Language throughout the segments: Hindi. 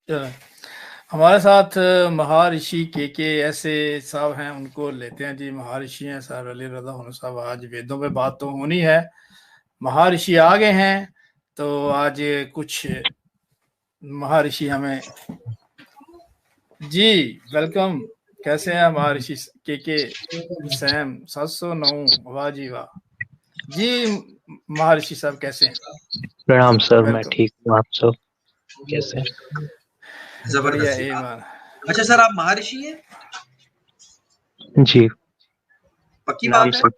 अ, हमारे साथ महर्षि के ऐसे साहब हैं, उनको लेते हैं जी। महर्षि हैं सर अली रज़ा हुन साहब। आज वेदों पे बात तो होनी है, महर्षि आ गए हैं, तो आज कुछ महर्षि हमें जी वेलकम। कैसे हैं महर्षि के सैम 709? वाह जी वाह जी। महर्षि साहब कैसे हैं? प्रणाम सर, मैं वेलकम। ठीक हूँ। आप सब कैसे हैं? बढ़िया जबरदस्त। ईमान। अच्छा सर, आप महर्षि हैं? जी, पक्की नाम बात है? से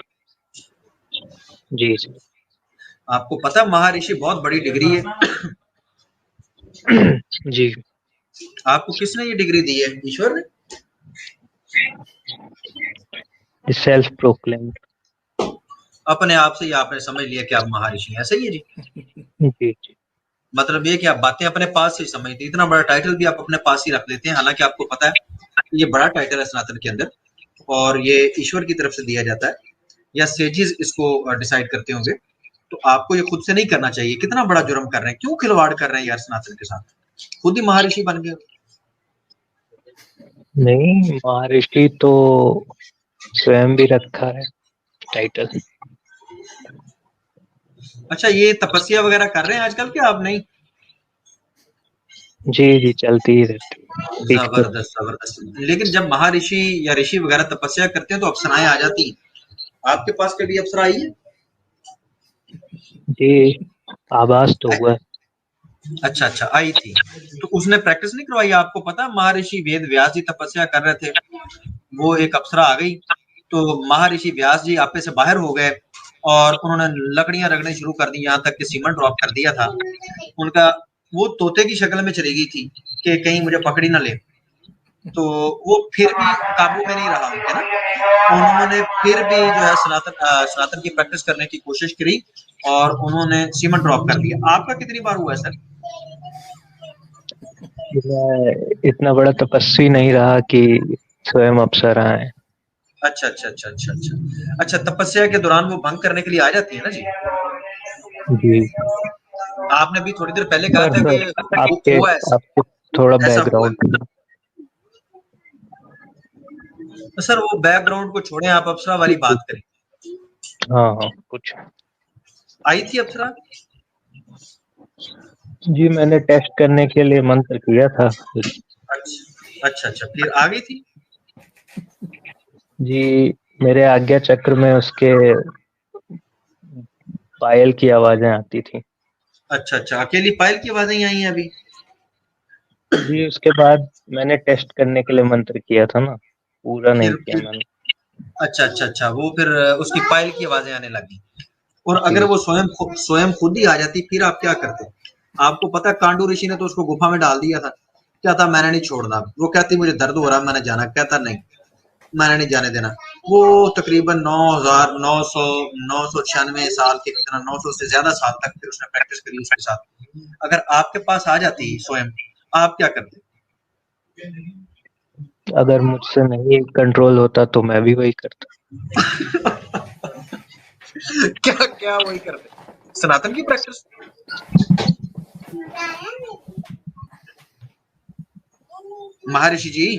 जी जी। आपको पता है महर्षि बहुत बड़ी डिग्री है। जी, आपको किसने ये डिग्री दी है? ईश्वर ने? Self proclaimed. अपने आप से ही आपने समझ लिया कि आप महर्षि हैं, सही है जी। जी जी। मतलब ये कि आप बातें अपने पास से समझते, इतना बड़ा टाइटल भी आप अपने पास ही रख लेते हैं, हालांकि आपको पता है ये बड़ा टाइटल है सनातन के अंदर और ये ईश्वर की तरफ से दिया जाता है या सेजिस इसको डिसाइड करते होंगे। तो आपको ये खुद से नहीं करना चाहिए। कितना बड़ा जुर्म कर रहे हैं, क्यों खिलवाड़ कर रहे हैं यार सनातन के साथ? खुद ही महर्षि बन गए। नहीं, महर्षि तो स्वयं भी रखा है टाइटल। अच्छा, ये तपस्या वगैरह कर रहे हैं आजकल क्या आप? नहीं? जी जी, चलती ही रहती है। सीखते जबरदस्त जबरदस्त। लेकिन जब महर्षि या ऋषि वगैरह तपस्या करते हैं तो अप्सराएं आ जाती हैं। आपके पास कभी अप्सरा आई है? जी, आवाज तो हुआ है। अच्छा अच्छा, आई थी। तो उसने प्रैक्टिस नहीं करवाई? आपको पता है महर्षि वेद व्यास जी तपस्या कर रहे थे, वो एक अप्सरा आ गई, तो महर्षि व्यास जी आपे से बाहर हो गए और उन्होंने लकड़ियां रगड़नी शुरू कर दी, यहाँ तक कि सीमेंट ड्रॉप कर दिया था उनका। वो तोते की शक्ल में चली गई थी कि कहीं मुझे पकड़ी ना ले। तो वो फिर भी काबू में नहीं रहा उनके ना, उन्होंने फिर भी जो है सनातन की प्रैक्टिस करने की कोशिश करी और उन्होंने सीमेंट ड्रॉप कर दिया। आपका कितनी बार हुआ है सर? मैं इतना बड़ा तपस्वी नहीं रहा कि स्वयं अप्सरा है। अच्छा अच्छा अच्छा अच्छा अच्छा अच्छा। तपस्या के दौरान वो भंग करने के लिए आ जाती है ना जी? जी, आपने भी थोड़ी देर पहले कहा था कि सर आपके हुआ आपके थोड़ा ऐसा हुआ बैकग्राउंड। है। तो सर वो बैकग्राउंड को छोड़ें, आप अप्सरा वाली बात करें। हाँ हाँ, कुछ। आई थी अप्सरा? जी, मैंने टेस्ट करने के लिए मंत्र किया था। अच्छा अच्छा अच्छा, फिर आ गई थी? जी, मेरे आज्ञा चक्र में उसके पायल की आवाजें आती थी। अच्छा अच्छा, अकेली पायल की आवाजें आई हैं अभी? जी, उसके बाद मैंने टेस्ट करने के लिए मंत्र किया था ना, पूरा नहीं किया फिर मैंने। अच्छा अच्छा अच्छा, वो फिर उसकी पायल की आवाजें आने लगी। और अगर जी वो स्वयं खुद ही आ जाती फिर आप क्या करते? आपको पता है कांडू ऋषि ने तो उसको गुफा में डाल दिया था। क्या था, मैंने नहीं छोड़ना। वो कहती मुझे दर्द हो रहा है, मैंने जाना। कहता नहीं, मैंने नहीं जाने देना। वो तकरीबन 9,996 साल के, कितना 900 से ज्यादा साल तक फिर उसने प्रैक्टिस करी उसके साथ। अगर आपके पास आ जाती स्वयं, आप क्या करते? अगर मुझसे नहीं कंट्रोल होता तो मैं भी वही करता। क्या क्या वही करते? सनातन की प्रैक्टिस? महर्षि जी, जी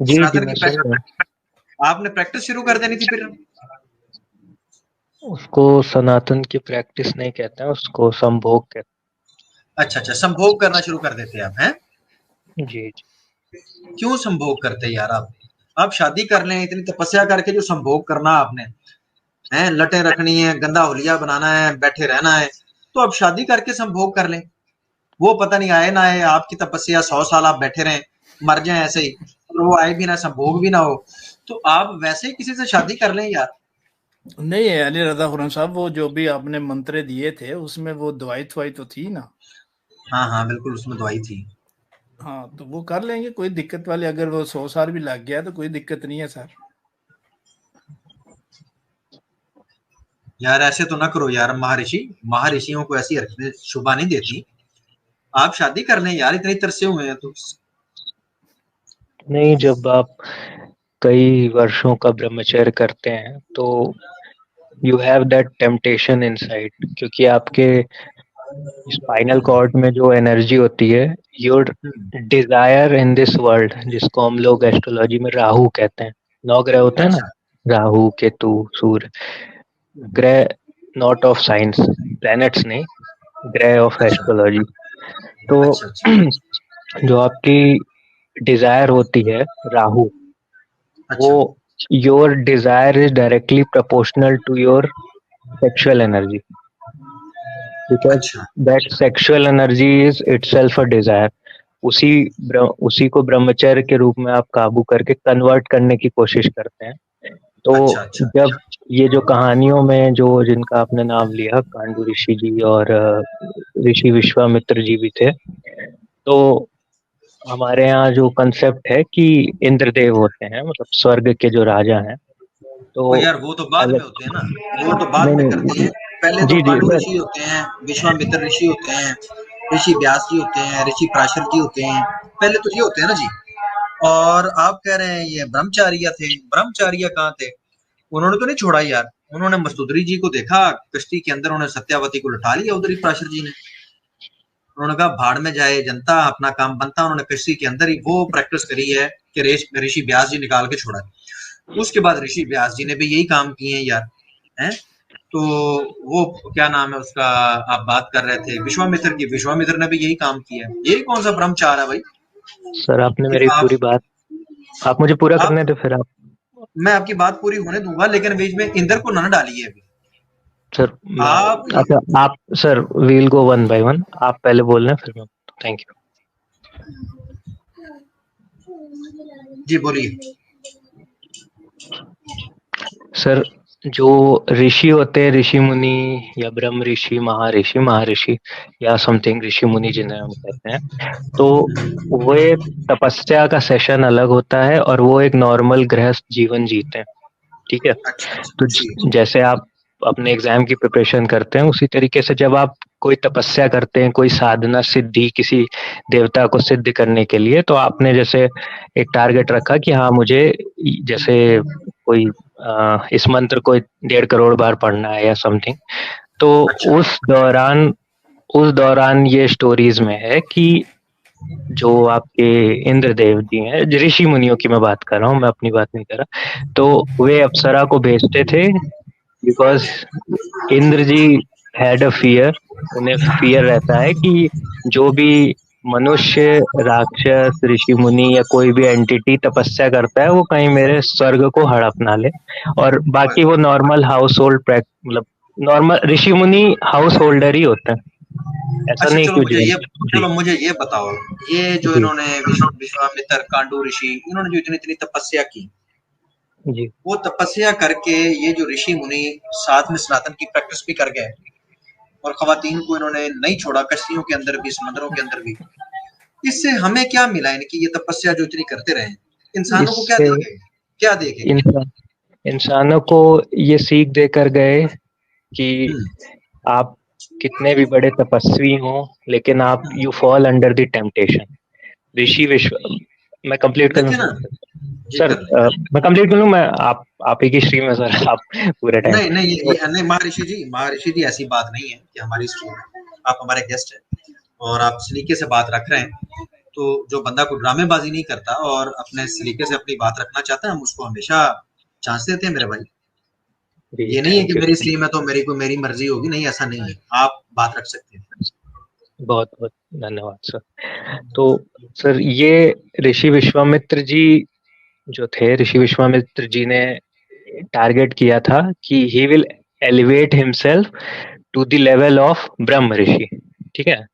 जी, सनातन की मैं सुन रहा प्रैक्टिस आपने प्रैक्टिस शुरू कर देनी थी फिर। हूँ। उसको सनातन की प्रैक्टिस नहीं कहते हैं, उसको संभोग कहते अच्छा अच्छा, संभोग करना शुरू कर देते आप हैं? हैं। जी जी। क्यों संभोग करते यार आप? आप शादी कर लें, इतनी तपस्या करके जो संभोग करना आपने है, लटें रखनी है, गंदा हुलिया बनाना है, बैठे रहना है, तो अब शादी करके संभोग कर लें। वो पता नहीं आए ना आए, आपकी तपस्या 100 साल आप बैठे रहें, मर जाए ऐसे ही, और वो आए भी ना, संभोग भी ना हो, तो आप वैसे ही किसी से शादी कर लें यार। नहीं है अली रज़ा खुरम साहब, वो जो भी आपने मंत्र दिए थे उसमें वो दवाई थवाई तो थी ना। हाँ हाँ बिल्कुल, उसमें दवाई थी। हाँ, तो वो कर लेंगे, कोई दिक्कत वाली। अगर वो 100 साल भी लग गया तो कोई दिक्कत नहीं है सर। यार ऐसे तो ना करो यार महर्षि, महर्षियों को ऐसी हरकतें शोभा नहीं देती। आप शादी कर लें यार, इतने तरसे हुए हैं तो। नहीं, जब आप कई वर्षों का ब्रह्मचर्य करते हैं तो you have that temptation inside, क्योंकि आपके स्पाइनल कॉर्ड में जो एनर्जी होती है, your desire in this world, जिसको हम लोग एस्ट्रोलॉजी में राहु कहते हैं, 9 ग्रह होते हैं ना, अच्छा राहु, केतु, सूर्य, ग्रह नॉट ऑफ साइंस, प्लैनेट्स नहीं, ग्रह ऑफ अच्छा एस्ट्रोलॉजी। तो अच्छा अच्छा जो आपकी डिजायर होती है राहु, वो अच्छा your desire is directly proportional to your sexual energy, because अच्छा that sexual energy is itself a desire. उसी को ब्रह्मचर्य के रूप में आप काबू करके कन्वर्ट करने की कोशिश करते हैं। तो अच्छा अच्छा जब ये जो कहानियों में जो जिनका आपने नाम लिया, कांडू ऋषि जी और ऋषि विश्वामित्र जी भी थे, तो हमारे यहाँ जो कंसेप्ट है कि इंद्रदेव होते हैं, मतलब स्वर्ग के जो राजा हैं, तो ओ यार वो तो बाद में अगर होते हैं ना, वो तो बाद नहीं में नहीं, करते हैं। पहले तो जी जी कांडू सर, ऋषि होते हैं, विश्वामित्र ऋषि होते हैं, ऋषि व्यास जी होते हैं, ऋषि पराशर जी होते हैं। पहले तो ये होते हैं ना जी। और आप कह रहे हैं ये ब्रह्मचारिया थे, ब्रह्मचारिया कहाँ थे? उन्होंने तो नहीं छोड़ा यार। उन्होंने मस्तुदरी जी को देखा कश्ती के अंदर, उन्होंने सत्यावती को लुटा लिया उधर ही पराशर जी ने। उन्होंने कहा भाड़ में जाए जनता, अपना काम बनता। उन्होंने कश्ती के अंदर ही वो प्रैक्टिस करी है कि ऋषि व्यास जी निकाल के छोड़ा है। उसके बाद ऋषि व्यास जी ने भी यही काम किए हैं यार, हैं? तो वो क्या नाम है उसका, आप बात कर रहे थे विश्वामित्र की, विश्वामित्र ने भी यही काम किया है। यही कौन सा ब्रह्मचार है भाई सर आपने कि मेरी पूरी बात, आप मुझे पूरा आप करने दे फिर आप। मैं आपकी बात पूरी होने दूंगा, लेकिन बीच में इंद्र को न डालिए अभी। सर मैं, आप अच्छा आप sir, we'll go one by one, आप पहले बोल रहे हैं फिर मैं। थैंक यू जी बोलिए। सर। जो ऋषि होते हैं, ऋषि मुनि या ब्रह्म ऋषि, महर्षि, महर्षि या समथिंग ऋषि मुनि जिन्हें हम कहते हैं, तो वो एक तपस्या का सेशन अलग होता है और वो एक नॉर्मल गृहस्थ जीवन जीते हैं, ठीक है। अच्छा अच्छा तो जी जैसे आप अपने एग्जाम की प्रिपरेशन करते हैं, उसी तरीके से जब आप कोई तपस्या करते हैं, कोई साधना सिद्धि किसी देवता को सिद्ध करने के लिए, तो आपने जैसे एक टारगेट रखा कि हाँ मुझे जैसे कोई इस मंत्र को 1.5 करोड़ बार पढ़ना है या समथिंग। तो अच्छा उस दौरान ये स्टोरीज में है कि जो आपके इंद्रदेव जी हैं, ऋषि मुनियों की मैं बात कर रहा हूँ, मैं अपनी बात नहीं कर रहा, तो वे अप्सरा को भेजते थे, because Indra ji had a fear, उन्हें फियर रहता है कि जो भी मनुष्य, राक्षस, ऋषि मुनि या कोई भी एंटिटी तपस्या करता है, वो कहीं मेरे स्वर्ग को हड़प ना ले। और बाकी वो नॉर्मल हाउस होल्ड, मतलब नॉर्मल ऋषि मुनि हाउस होल्डर ही होते हैं, ऐसा अच्छा नहीं चलो क्यों मुझे जी। ये जी चलो मुझे ये बताओ, ये जो जी इन्होंने विश्वामित्र, कांडू ऋषि, इन्होंने जो इतनी इतनी तपस्या की, जी वो तपस्या करके ये जो ऋषि मुनि साथ में सनातन की प्रैक्टिस भी कर गए, और खवातीन को इन्होंने नहीं छोड़ा, कश्तियों के अंदर भी, समंदरों के अंदर भी। इससे हमें क्या मिला? इनकी ये तपस्या जो इतनी करते रहे, इंसानों को क्या इससे देखे, क्या देखे? इंसान इंसानों को ये सीख देकर गए कि आप कितने भी बड़े तपस्वी हो, लेकिन आप you fall under the temptation. Rishi Vishwa, मैं कंप्लीट कर लूं देखे ना सर? जी, सर कर लें। मैं कंप्लीट कर लूं, मैं आप ही की स्ट्रीम है सर, आप पूरे टाइम। नहीं नहीं, तो ये नहीं महर्षि जी ऐसी बात नहीं है कि हमारी स्ट्रीम है। आप हमारे गेस्ट हैं और आप सलीके से बात रख रहे हैं। तो जो बंदा कोई ड्रामेबाजी नहीं करता और अपने सलीके से अपनी बात रखना चाहता है, हम उसको हमेशा चांस देते हैं मेरे भाई। जी ये नहीं है कि थैंक यू, मेरी स्ट्रीम है तो मेरी मर्जी होगी, नहीं ऐसा नहीं है। आप बात रख सकते हैं। बहुत बहुत धन्यवाद सर। तो सर ये ऋषि विश्वामित्र जी जो थे, ऋषि विश्वामित्र जी ने टारगेट किया था कि he will elevate himself to the level of Brahmarishi, ठीक है।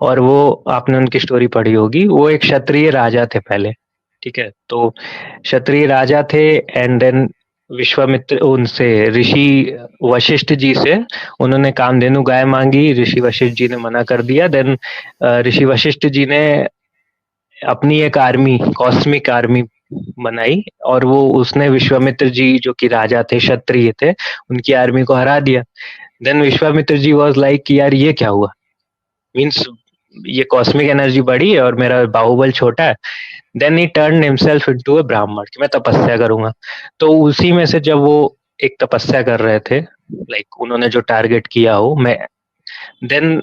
और वो आपने उनकी स्टोरी पढ़ी होगी, वो एक क्षत्रिय राजा थे पहले, ठीक है। तो क्षत्रिय राजा थे, एंड देन विश्वामित्र उनसे, ऋषि वशिष्ठ जी से उन्होंने कामधेनु गाय मांगी, ऋषि वशिष्ठ जी ने मना कर दिया। देन ऋषि वशिष्ठ जी ने अपनी एक आर्मी, कॉस्मिक आर्मी बनाई, और वो उसने विश्वामित्र जी जो कि राजा थे, क्षत्रिय थे, उनकी आर्मी को हरा दिया। Then Vishwamitra ji was like कि यार ये क्या हुआ, मीन्स ये कॉस्मिक एनर्जी बड़ी है और मेरा बाहुबल छोटा है। Then he turn himself into a Brahmin कि मैं तपस्या करूंगा। तो उसी में से जब वो एक तपस्या कर रहे थे, लाइक उन्होंने जो टारगेट किया हो, मैं देन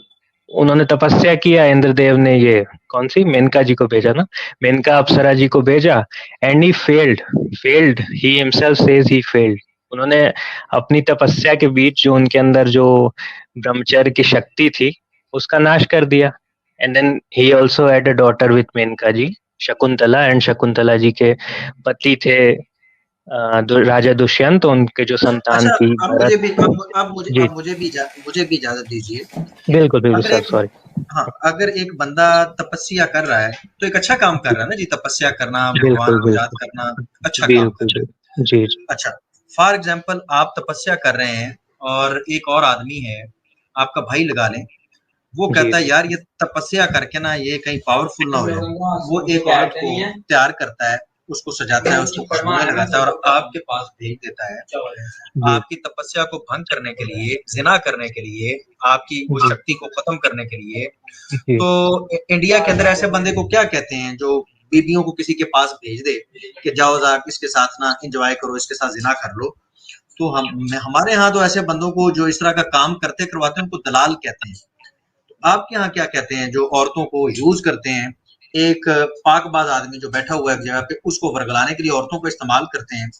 उन्होंने तपस्या किया, इंद्रदेव ने ये कौन सी मेनका जी को भेजा ना, मेनका अप्सरा जी को भेजा, and he failed he himself says he failed. उन्होंने अपनी तपस्या के बीच जो उनके अंदर जो ब्रह्मचर्य की शक्ति थी उसका नाश कर दिया। And then he also had a daughter with Menaka ji, Shakuntala, and Shakuntala ji के पति थे राजा दुष्यंत, उनके जो संतान अच्छा, थी अब भरत। मुझे भी जी मुझे भी इजाजत दीजिए। बिल्कुल बिल्कुल अगर सर, एक सॉरी। हाँ, अगर एक बंदा तपस्या कर रहा है तो एक अच्छा काम कर रहा है ना जी, तपस्या करना, भगवान बिल्कुल को याद बिल्कुल करना अच्छा काम कर बिल्कुल रहा बिल्कुल जी जी। है। अच्छा, फॉर एग्जाम्पल आप तपस्या कर रहे हैं और एक और आदमी है, आपका भाई लगा लें, वो जी कहता है यार ये तपस्या करके ना ये कहीं पावरफुल ना हो जाए, वो एक औरत को तैयार करता है, उसको सजाता है, उसको खुशबू में लगाता है और आपके पास भेज देता है जी आपकी तपस्या को भंग करने के लिए, जिना करने के लिए, आपकी उस जी शक्ति को खत्म करने के लिए। जी। तो इंडिया के अंदर ऐसे बंदे को क्या कहते हैं जो बीबियों को किसी के पास भेज दे कि जाओ जा इसके साथ ना एंजॉय करो, इसके साथ जिना कर लो। तो हमारे यहाँ तो ऐसे बंदों को जो इस तरह का काम करते करवाते हैं उनको दलाल कहते हैं। आपके यहाँ क्या कहते हैं जो औरतों को यूज करते हैं? एक पाकबाज आदमी जो बैठा हुआ है एक जगह पे, उसको वर्गलाने के लिए औरतों को इस्तेमाल करते हैं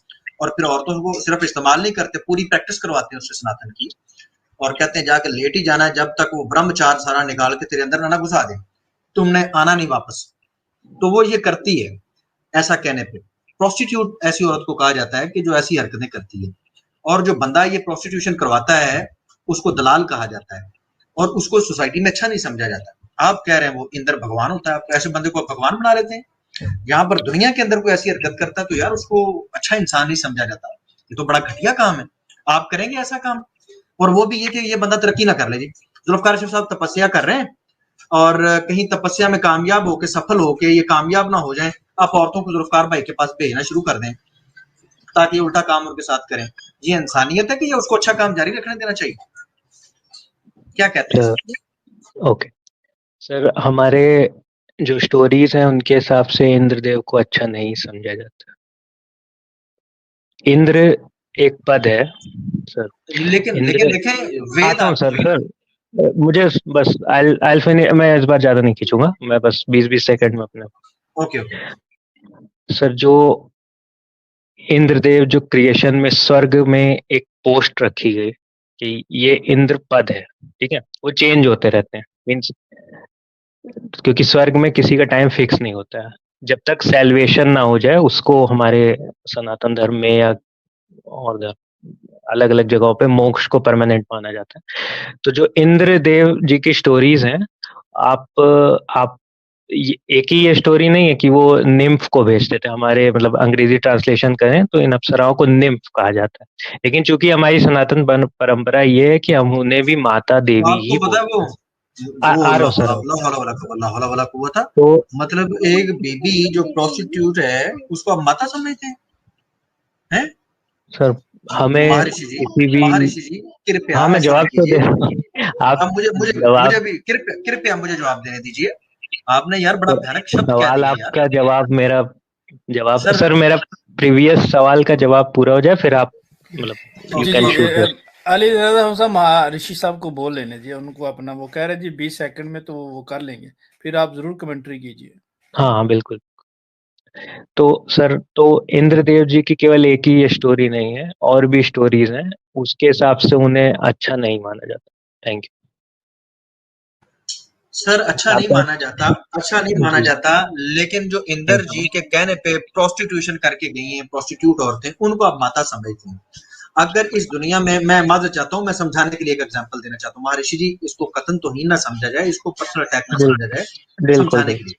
और फिर औरतों को सिर्फ इस्तेमाल नहीं करते, पूरी प्रैक्टिस करवाते हैं उससे सनातन की, और कहते हैं जाके लेट ही जाना है जब तक वो ब्रह्मचार सारा निकाल के तेरे अंदर ना घुसा दे, तुमने आना नहीं वापस। तो वो ये करती है ऐसा कहने पे। प्रोस्टिट्यूट ऐसी औरत को कहा जाता है कि जो ऐसी हरकतें करती है, और जो बंदा ये प्रोस्टिट्यूशन करवाता है उसको दलाल कहा जाता है और उसको सोसाइटी में अच्छा नहीं समझा जाता। आप कह रहे हैं वो इंद्र भगवान होता है, आप ऐसे बंदे को आप भगवान बना लेते हैं। यहाँ पर दुनिया के अंदर कोई ऐसी हरकत करता है तो यार उसको अच्छा इंसान नहीं समझा जाता। ये तो बड़ा घटिया काम है। आप करेंगे ऐसा काम? और वो भी ये कि ये बंदा तरक्की ना कर ले जी। जुल्फकार शरीफ साहब तपस्या कर रहे हैं और कहीं तपस्या में कामयाब होके, सफल होके ये कामयाब ना हो जाए, आप औरतों को जुल्फकार भाई के पास भेजना शुरू कर दें ताकि उल्टा काम उनके साथ करें। ये इंसानियत है कि ये उसको अच्छा काम जारी रखने देना चाहिए? क्या कहते हैं सर? ओके सर, हमारे जो स्टोरीज हैं उनके हिसाब से इंद्रदेव को अच्छा नहीं समझा जाता। इंद्र एक पद है सर। लेकिन इंद्र, लेकिन देखें, वेद आता हूँ आपको सर, मुझे बस आई फिनिश, मैं इस बार ज्यादा नहीं खींचूंगा, मैं बस 20-20 सेकंड में अपने। Okay okay. सर जो इंद्रदेव, जो क्रिएशन में स्वर्ग में एक पोस्ट रखी गई कि ये इंद्र पद है, ठीक है, वो चेंज होते रहते हैं, मीन्स क्योंकि स्वर्ग में किसी का टाइम फिक्स नहीं होता है, जब तक सेल्वेशन ना हो जाए उसको हमारे सनातन धर्म में या और अलग अलग जगहों पे मोक्ष को परमानेंट माना जाता है। तो जो इंद्र देव जी की स्टोरीज हैं, आप एक ही ये स्टोरी नहीं है कि वो निम्फ को भेजते थे, हमारे मतलब अंग्रेजी ट्रांसलेशन करें तो इन अप्सराओं को निम्फ कहा जाता है, लेकिन चूंकि हमारी सनातन परंपरा ये है कि हम उन्हें भी माता देवी आपको ही पता है बोलते वो हैं। आ रहा हूँ सर। था, तो मतलब एक बीबी जो प्रोस्टिट्यूट है उसको आप माता समझते हैं? सर हमें किसी भी, महर्षि जी कृपया हाँ मैं ऐसा ना जवाब तो दे कीजिए। रहा हूँ। आप अब मुझे मुझे मुझे जवाब, भी कृपया कृपया मुझे जवाब देने दीजिए। आपने यार बड़ा भयानक शब्द कह सवाल दिया यार। आपका, जवाब मेरा, जवाब सर सर मेरा प्रीवियस सवाल का जवाब पूरा हो जाए फिर आप मतलब यू जी कैन जी शूट योर। अली रज़ा साहब ऋषि साहब को बोल लेने दिए उनको अपना, वो कह रहे जी 20 सेकंड में तो वो कर लेंगे, फिर आप जरूर कमेंट्री कीजिए। हाँ हाँ बिल्कुल। तो सर, तो इंद्रदेव जी की केवल एक ही ये स्टोरी नहीं है, और भी स्टोरीज हैं, उसके हिसाब से उन्हें अच्छा नहीं माना जाता। थैंक सर अच्छा यू। नहीं आपका माना जाता, अच्छा नहीं माना जी, जाता, लेकिन जो इंदर थैंक जी के कहने पे प्रोस्टिट्यूशन करके गई हैं, प्रोस्टिट्यूट औरतें, उनको आप माता समझते हैं। अगर इस दुनिया में, मैं माजर चाहता हूँ, मैं समझाने के लिए एक एग्जांपल देना चाहता हूँ। महर्षि जी इसको कथन तो ही ना समझा जाए, इसको पर्सनल अटैक ना यू। समझा जाए, बिल्कुल समझाने के बिल्कुल लिए।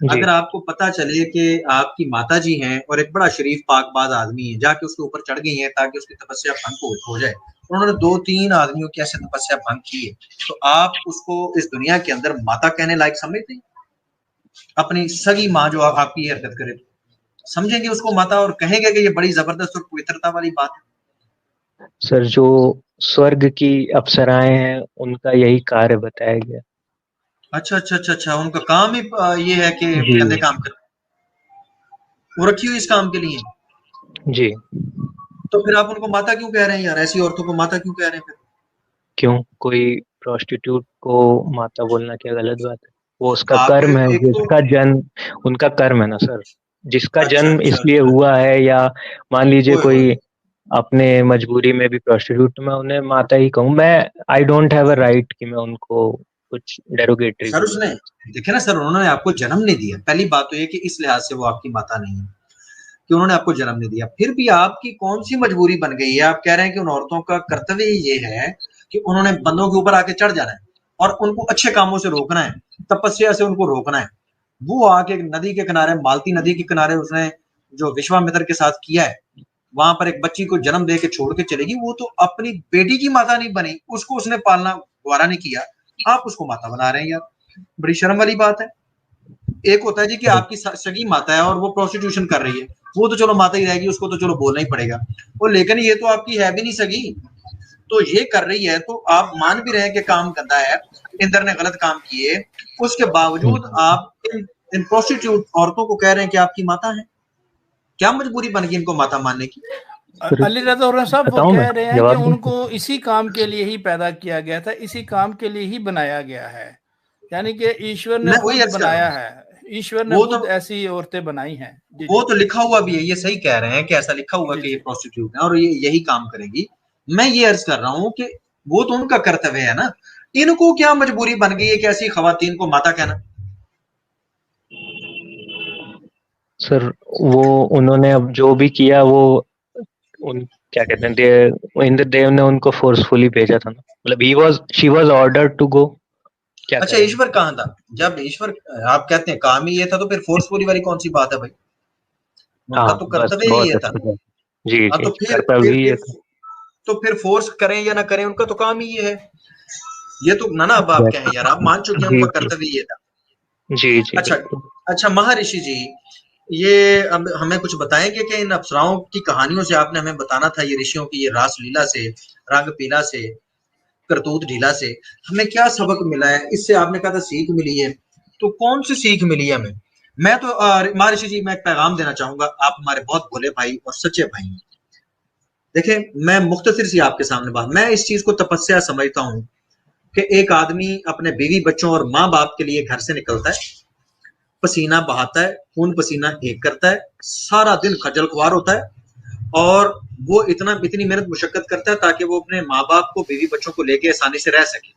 जी अगर आपको पता चले कि आपकी माता जी हैं और एक बड़ा शरीफ पाकबाज आदमी है, जाके उसके ऊपर चढ़ गई हैं ताकि उसकी तपस्या भंग हो जाए, उन्होंने 2-3 आदमियों की ऐसे तपस्या भंग की है, तो आप उसको इस दुनिया के अंदर माता कहने लायक समझते हैं? अपनी सगी माँ जो आपकी हरकत करे, समझेंगे उसको माता और कहेंगे कि ये बड़ी जबरदस्त और पवित्रता वाली बात है? सर, जो स्वर्ग की अप्सराएं हैं उनका यही कार्य बताया गया। अच्छा अच्छा अच्छा अच्छा, उनका काम ही ये है कि जी गंदे काम कर, वो रखी हुई इस काम के लिए। जी। तो फिर आप उनको माता क्यों कह रहे हैं यार? ऐसी औरतों को माता क्यों कह रहे हैं फिर? क्यों, कोई प्रोस्टिट्यूट को माता बोलना क्या गलत बात है? वो उसका आप कर्म है, एक तो जिसका जन्म, उनका कर्म है ना सर, जिसका अच्छा जन्म अच्छा इसलिए अच्छा, हुआ है, या मान लीजिए ओए होए, कोई अपने मजबूरी में भी प्रोस्टिट्यूट, मैं उन्हें माता ही कहूँ। मैं I don't have a right कि मैं उनको कुछ डेरोगेटरी सर बोलूँ। उसने देखिए ना सर, उन्होंने आपको जन्म नहीं दिया, पहली बात तो ये कि इस लिहाज से वो आपकी माता नहीं है कि उन्होंने आपको जन्म नहीं दिया। फिर भी आपकी कौन सी मजबूरी बन गई है? आप कह रहे हैं कि उन औरतों का कर्तव्य ही ये है कि उन्होंने बंदों के ऊपर आके चढ़ जाना है और उनको अच्छे कामों से रोकना है, तपस्या से उनको रोकना है। वो आके नदी के किनारे, मालती नदी के किनारे उसने जो विश्वामित्र के साथ किया है, वहां पर एक बच्ची को जन्म दे के छोड़ के चलेगी। वो तो अपनी बेटी की माता नहीं बनी, उसको उसने पालना गवारा नहीं किया, आप उसको माता बना रहे हैं यार, बड़ी शर्म वाली बात है। एक होता है जी कि आपकी सगी माता है और वो प्रोस्टिट्यूशन कर रही है, वो तो चलो माता ही रहेगी, उसको तो चलो बोलना ही पड़ेगा। और लेकिन ये तो आपकी है भी नहीं सगी, तो ये कर रही है, तो आप मान भी रहे हैं कि काम गंदा है, इंद्र ने गलत काम किए, उसके बावजूद आप इन प्रोस्टिट्यूट औरतों को कह रहे हैं कि आपकी माता है। क्या मजबूरी बन गई इनको माता मानने की? फिर अली रज़ा हुर्रम साहब वो बताऊं मैं, कह रहे हैं कि जवाब दूं? उनको इसी काम के लिए ही पैदा किया गया था, इसी काम के लिए ही बनाया गया है, यानी कि ईश्वर ने मैं वही खुद अर्ज कर रहा बनाया हूँ, है, ईश्वर ने वो तो खुद ऐसी औरतें बनाई हैं। जी वो जी तो लिखा हुआ भी है, ये सही कह रहे हैं कि ऐसा लिखा हुआ जी कि ये जी प्रोस्टिट्यूट है और ये यही काम करेगी। मैं ये अर्ज कर रहा हूँ कि वो तो उनका कर्तव्य है ना, इनको क्या मजबूरी बन गई है कि ऐसी खवातीन को माता कहना? सर वो उन्होंने अब जो भी किया, वो उन क्या कहते हैं, इंद्र देव ने उनको फोर्सफुली भेजा था ना, मतलब he was she was ordered to go. क्या अच्छा, करेंगे? ईश्वर कहाँ था जब ईश्वर, आप कहते हैं काम ही ये था, तो फिर फोर्सफुली वाली कौन सी बात है भाई? उनका हाँ, तो बस कर्तव्य ही बहुत ये था। अच्छी बात। जी हाँ, जी, तो फिर कर्तव्य फिर भी ये फिर था। तो फिर फोर्स करें या ना करें, उनका तो काम ही ये है। ये तो ना ना, अब आप कहें यार, आप मान चुके हैं जी उनका जी कर्तव्य ये था। जी जी, अच्छा, बिल्कुल। अच्छा महर्षि जी, ये अब हमें कुछ बताएंगे कि इन अप्सराओं की कहानियों से आपने हमें बताना था, ये ऋषियों की ये रास लीला से, रंग पीला से, करतूत ढीला से हमें क्या सबक मिला है? इससे आपने कहा था सीख मिली है, तो कौन सी सीख मिली है हमें? मैं तो महर्षि जी, मैं एक पैगाम देना चाहूंगा, आप हमारे बहुत भोले भाई और सच्चे भाई हैं। देखें, मैं मुख्तसर सी आपके सामने बात, मैं इस चीज को तपस्या समझता हूँ कि एक आदमी अपने बीवी बच्चों और माँ बाप के लिए घर से निकलता है, पसीना बहाता है, खून पसीना एक करता है, सारा दिन खजल खुआर होता है, और वो इतनी मेहनत मुशक्कत करता है ताकि वो अपने माँ बाप को, बीवी बच्चों को लेके आसानी से रह सके।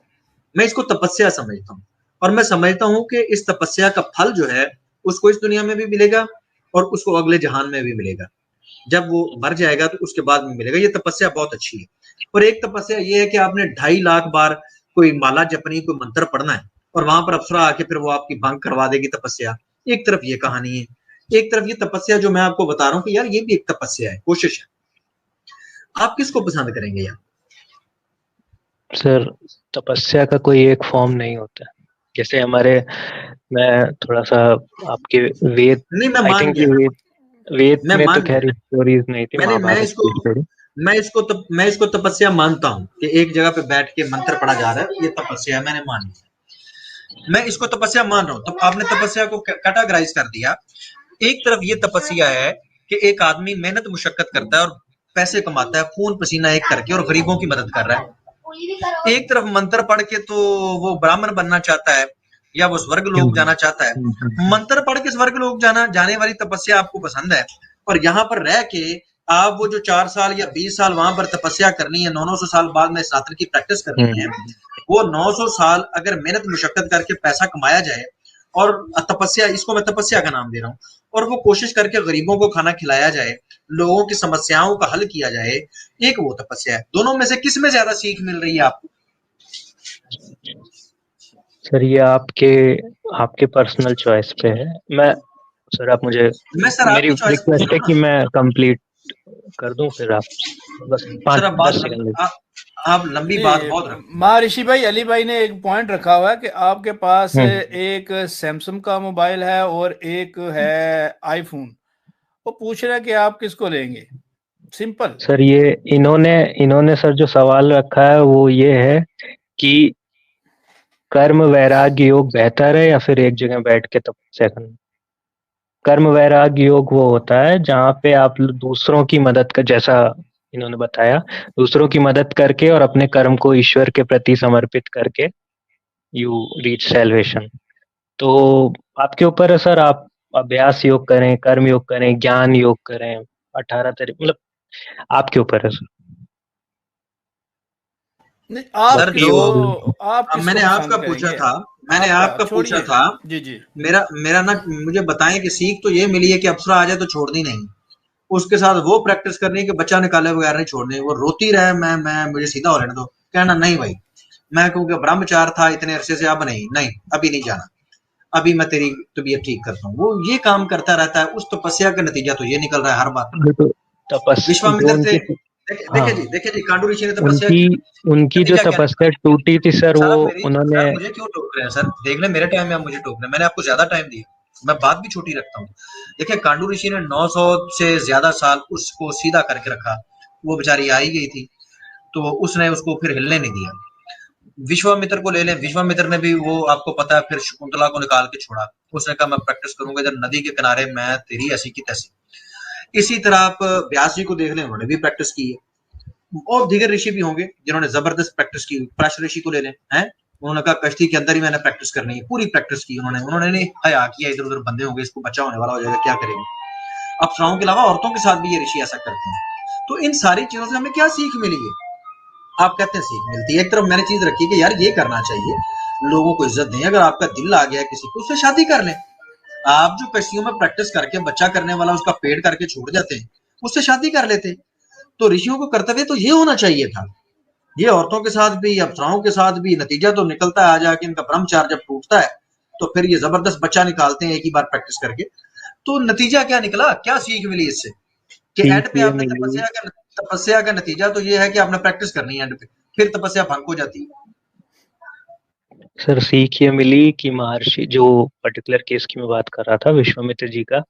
मैं इसको तपस्या समझता हूँ, और मैं समझता हूँ कि इस तपस्या का फल जो है उसको इस दुनिया में भी मिलेगा और उसको अगले जहान में भी मिलेगा। जब वो मर जाएगा तो उसके बाद में मिलेगा। ये तपस्या बहुत अच्छी है। और एक तपस्या ये है कि आपने 2.5 लाख बार कोई माला जपनी, कोई मंत्र पढ़ना है, और वहां पर अप्सरा आके फिर वो आपकी भंग करवा देगी तपस्या। एक तरफ ये कहानी है, एक तरफ ये तपस्या जो मैं आपको बता रहा हूँ कि यार ये भी एक तपस्या है, कोशिश है। आप किसको पसंद करेंगे यार? सर, तपस्या का कोई एक फॉर्म नहीं होता है। जैसे हमारे, मैं थोड़ा सा आपके वेद, नहीं, मैं आई मान थिंक गया, वेद मैं में तो मान खैर गया। स्टोरीज नहीं थी, मैंने मैं महाभारत इसको की स्टोरी। मैं इसको तपस्या मानता हूँ कि एक जगह पे बैठ के मंत्र पढ़ा जा रहा है, ये तपस्या है, मैंने मान लिया। मैं इसको तपस्या मान रहा हूँ। तो आपने तपस्या को कैटेगराइज कर दिया। एक तरफ ये तपस्या है कि एक आदमी मेहनत मुशक्कत करता है और पैसे कमाता है, खून पसीना एक करके, और गरीबों की मदद कर रहा है। एक तरफ मंत्र पढ़ के तो वो ब्राह्मण बनना चाहता है या वो स्वर्ग लोक जाना चाहता है। मंत्र पढ़ के स्वर्ग लोक जाने वाली तपस्या आपको पसंद है, और यहाँ पर रह के आप वो जो 4 साल या 20 साल वहां पर तपस्या करनी है, 900 साल बाद में स्नातन की प्रैक्टिस करनी है, वो 900 साल अगर मेहनत मुशक्कत करके पैसा कमाया जाए, और तपस्या, इसको मैं तपस्या का नाम दे रहा हूँ, और वो कोशिश करके गरीबों को खाना खिलाया जाए, लोगों की समस्याओं का हल किया जाए, एक वो तपस्या है। दोनों में से किस में ज्यादा सीख मिल रही है आपको? सर ये आपके आपके पर्सनल चॉइस पे है। मैं, सर आप मुझे, मैं सर मेरी आपकी चॉइस पूछ रिक्वेस्ट रहा है हूँ कि ना। मैं कंप्लीट कर दूं, फिर आप बस सर, पाँच आप बात 10 सेकंड। आप लंबी बात जी। बहुत रखते महर्षि भाई, अली भाई ने एक पॉइंट रखा हुआ है कि आपके पास हम्म एक सैमसंग का मोबाइल है और एक है आईफोन, वो पूछ रहा है कि आप किसको लेंगे। सिंपल। सर, ये इन्होंने इन्होंने सर जो सवाल रखा है वो ये है कि कर्म वैराग्य योग बेहतर है या फिर एक जगह बैठ के तपस्या करना। कर्म वैराग्य योग वो होता है जहाँ पे आप दूसरों की मदद का, जैसा इन्होंने बताया, दूसरों की मदद करके और अपने कर्म को ईश्वर के प्रति समर्पित करके यू रीच सैल्वेशन। तो आपके ऊपर है सर, आप अभ्यास योग करें, कर्म योग करें, ज्ञान योग करें, 18 तरीके, मतलब आपके ऊपर है सर। नहीं, आप सर किसको जो आप किसको मैंने पसंद आपका पूछा करेंगे? था, मैंने आपका पूछा छोड़िए। था, जी जी मेरा मेरा ना, मुझे बताएं कि सीख तो ये मिली है कि अप्सरा आ जाए तो छोड़नी नहीं, उसके साथ वो प्रैक्टिस करनी है कि बच्चा निकाले बगैर नहीं छोड़नी, वो रोती रहे मैं मुझे सीधा हो लेने दो, कहना नहीं भाई मैं क्योंकि ब्रह्मचार था इतने अरसे से, अब नहीं नहीं अभी नहीं जाना, अभी मैं तेरी तबीयत ठीक करता हूँ। वो ये काम करता रहता है, उस तपस्या का नतीजा तो ये निकल रहा है हर बार। तो तपस्या जो विश्वामित्र थे, उनकी, हाँ, देखिए जी कांडू ऋषि ने तपस्या उनकी की, उनकी जो नतीजा क्या तपस्या निकला? टूटी थी सर, सर वो आप मेरी, उन्होंने, सर मुझे क्यों टोक रहे हैं सर, देख ले मेरे टाइम में आप मुझे टोक रहे हैं, मैंने आपको ज्यादा टाइम दिया, मैं बात भी छोटी रखता हूँ। देखिए कांडू ऋषि ने 900 से ज्यादा साल उसको सीधा करके रखा, वो बेचारी आई गई थी, तो उसने उसको फिर हिलने नहीं दिया। विश्वामित्र को ले लें, विश्वामित्र ने भी वो आपको पता है फिर शकुंतला को निकाल के छोड़ा, उसने कहा मैं प्रैक्टिस करूंगा इधर नदी के किनारे, मैं तेरी ऐसी की तैसी। इसी तरह आप व्यास जी को देख लें, उन्होंने भी प्रैक्टिस की है, और दीगर ऋषि भी होंगे जिन्होंने जबरदस्त प्रैक्टिस की। पराश ऋषि को ले लें, हैं, उन्होंने कहा कश्ती के अंदर ही मैंने प्रैक्टिस करनी है, पूरी प्रैक्टिस की उन्होंने, उन्होंने नहीं हया किया इधर उधर बंदे होंगे इसको बच्चा होने वाला हो जाएगा क्या करेंगे। अप्सराओं के अलावा औरतों के साथ भी ये ऋषि ऐसा करते हैं। तो इन सारी चीजों से हमें क्या सीख मिली है? आप कहते हैं सीख मिलती है, एक तरफ मैंने चीज रखी कि यार ये करना चाहिए, लोगों को इज्जत दें, अगर आपका दिल आ गया किसी को उससे शादी कर लें। आप जो कश्तियों में प्रैक्टिस करके बच्चा करने वाला उसका पेड़ करके छोड़ जाते हैं, उससे शादी कर लेते। तो ऋषियों को कर्तव्य तो ये होना चाहिए था। ये औरतों के साथ भी, अप्सराओं के साथ भी नतीजा तो निकलता है, आ जाके इनका ब्रह्मचार्य जब टूटता है तो फिर ये जबरदस्त बच्चा निकालते हैं एक ही बार प्रैक्टिस करके। तो नतीजा क्या निकला, क्या सीख मिली इससे कि सीख एंड पे ये आपने मिली, तपस्या का नतीजा तो ये है कि आपने प्रैक्टिस करनी है, एंड पे फिर तपस्या भंग हो जाती है। सर सीख ये मिली कि महर्षि, जो पर्टिकुलर केस की मैं बात कर रहा था विश्वामित्र जी का,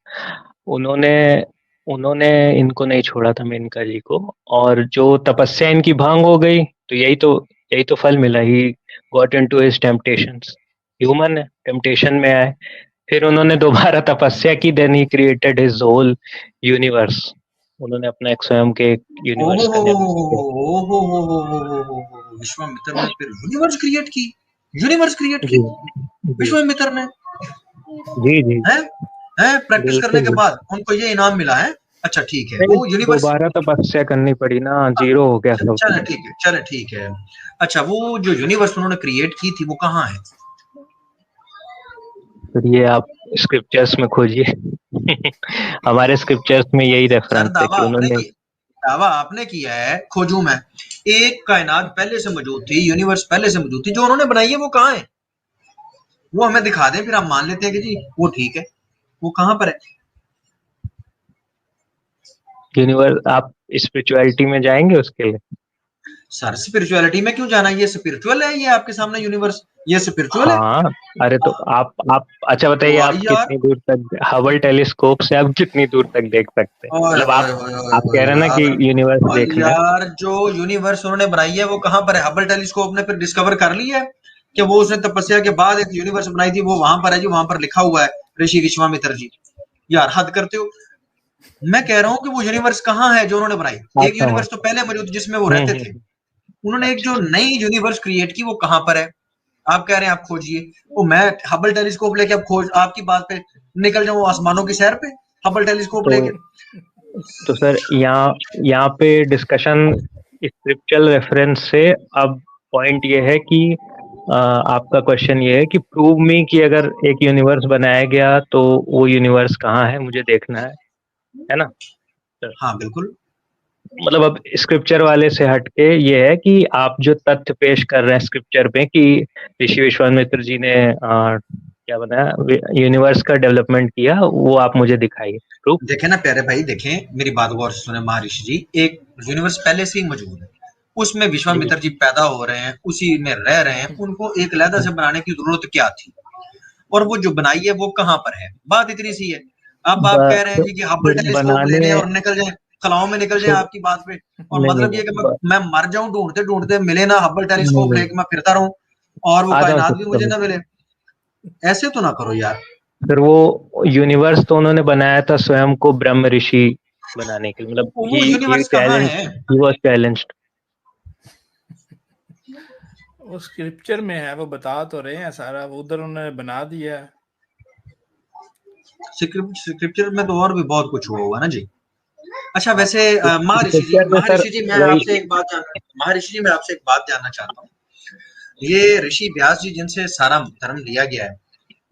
उन्होंने उन्होंने इनको नहीं छोड़ा था, मेनका जी को, और जो तपस्या इनकी भंग हो गई, तो यही तो फल मिला ही, got into his temptations, human है, टेम्पटेशन में आए, फिर उन्होंने दोबारा तपस्या की, then he created his whole universe, उन्होंने अपना एक स्वयं के यूनिवर्स का निर्माण किया। विश्वामित्र ने फिर यूनिवर्स क्रिएट की जी जी विश्वामित्र ने, जी जी, है प्रैक्टिस करने के बिल्कुल। बाद उनको ये इनाम मिला है। अच्छा ठीक है, नहीं, वो यूनिवर्स, दोबारा तपस्या करनी पड़ी ना, जीरो हो गया सब। चले ठीक है, चले ठीक है। अच्छा वो जो यूनिवर्स उन्होंने क्रिएट की थी वो कहाँ है? फिर ये आप स्क्रिप्चर्स में खोजिए। हमारे स्क्रिप्चर्स में यही सर रेफरेंस है कि उन्होंने, दावा आपने किया है, खोजू मैं, एक कायनात पहले से मौजूद थी, यूनिवर्स पहले से मौजूद थी, जो उन्होंने बनाई है वो कहाँ है? वो हमें दिखा दें, फिर हम मान लेते हैं कि जी वो ठीक है। वो कहाँ पर है? यूनिवर्स, आप स्पिरिचुअलिटी में जाएंगे उसके लिए? सर स्पिरिचुअलिटी में क्यों जाना, ये स्पिरिचुअल है, ये आपके सामने यूनिवर्स, ये स्पिरिचुअल है। हाँ, अरे तो आप अच्छा बताइए, वाह आप यार, कितनी दूर तक, हबल टेलीस्कोप से आप कितनी दूर तक देख सकते हैं? ओए मतलब होए आप कह रहे हैं ना कि यार, यूनिवर्स और देखना है। यार जो यूनिवर्स उन्होंने बनाई है वो कहाँ पर है? हबल टेलीस्कोप ने फिर डिस्कवर कर ली है कि वो उसने तपस्या के बाद एक यूनिवर्स बनाई थी, वो वहां पर है जी, वहां पर लिखा हुआ है ऋषि विश्वामित्र जी। यार हद करते हो। मैं कह रहा हूँ कि वो यूनिवर्स कहाँ है जो उन्होंने बनाई। एक आता हूँ। यूनिवर्स तो पहले मौजूद जिसमें वो रहते थे, उन्होंने एक अच्छा जो अच्छा। नई यूनिवर्स क्रिएट की वो कहाँ पर है? आप कह रहे हैं आप खोजिए, वो मैं हबल टेलीस्कोप लेके अब खोज आपकी बात पे निकल जाऊं आसमानों की सैर पे हबल टेलीस्कोप तो लेके? तो सर यहाँ यहाँ पे डिस्कशन स्क्रिप्चुरल रेफरेंस से, अब पॉइंट ये है कि आपका क्वेश्चन ये है कि प्रूव मी कि अगर एक यूनिवर्स बनाया गया तो वो यूनिवर्स कहाँ है, मुझे देखना है ना सर? हाँ बिल्कुल। मतलब अब स्क्रिप्चर वाले से हटके ये है कि आप जो तथ्य पेश कर रहे हैं स्क्रिप्चर पे कि ऋषि विश्वामित्र जी ने क्या बनाया, यूनिवर्स का डेवलपमेंट किया, वो आप मुझे दिखाइए प्रूफ। देखें ना प्यारे भाई, देखें मेरी बात गौर से सुने महर्षि जी, एक यूनिवर्स पहले से ही मौजूद है, उसमें जी विश्वामित्र जी पैदा हो रहे हैं, उसी में रह रहे हैं, उनको एक अलहदा से बनाने की जरूरत क्या थी? और वो जो बनाई है वो कहाँ पर है? बात इतनी सी है। अब आप कह रहे हैं जी कि हबल फिर टेलीस्कोप ले बनाने, लें और निकल जाए, कलाओं में निकल जाए फिर आपकी बात पे, और नहीं नहीं मतलब ये कि नहीं, मैं मर जाऊं ढूंढते ढूंढते, मिले ना हबल नहीं टेलीस्कोप नहीं, लेके मैं फिरता रहूं और वो आ जाओ कायनात सर भी मुझे कभी। ना मिले। ऐसे तो ना करो यार। फिर वो यूनिवर्स तो उन्होंने बनाया था स्वयं को ब्रह्म ऋषि बनाने के लिए, मतलब वो ही यूनिवर्स कहाँ है? He was challenged. वो स्क्रिप्चर में है, वो बता तो रहे हैं सारा, वो उधर उन्होंने बना दिया है। स्क्रिप्चर में तो और भी बहुत कुछ हुआ होगा ना जी। अच्छा, वैसे महर्षि जी, स्क्रिप्चर में सर मैं वही आपसे एक बात जानना चाहता हूँ। ये ऋषि व्यास जी जिनसे सारा धर्म लिया गया है,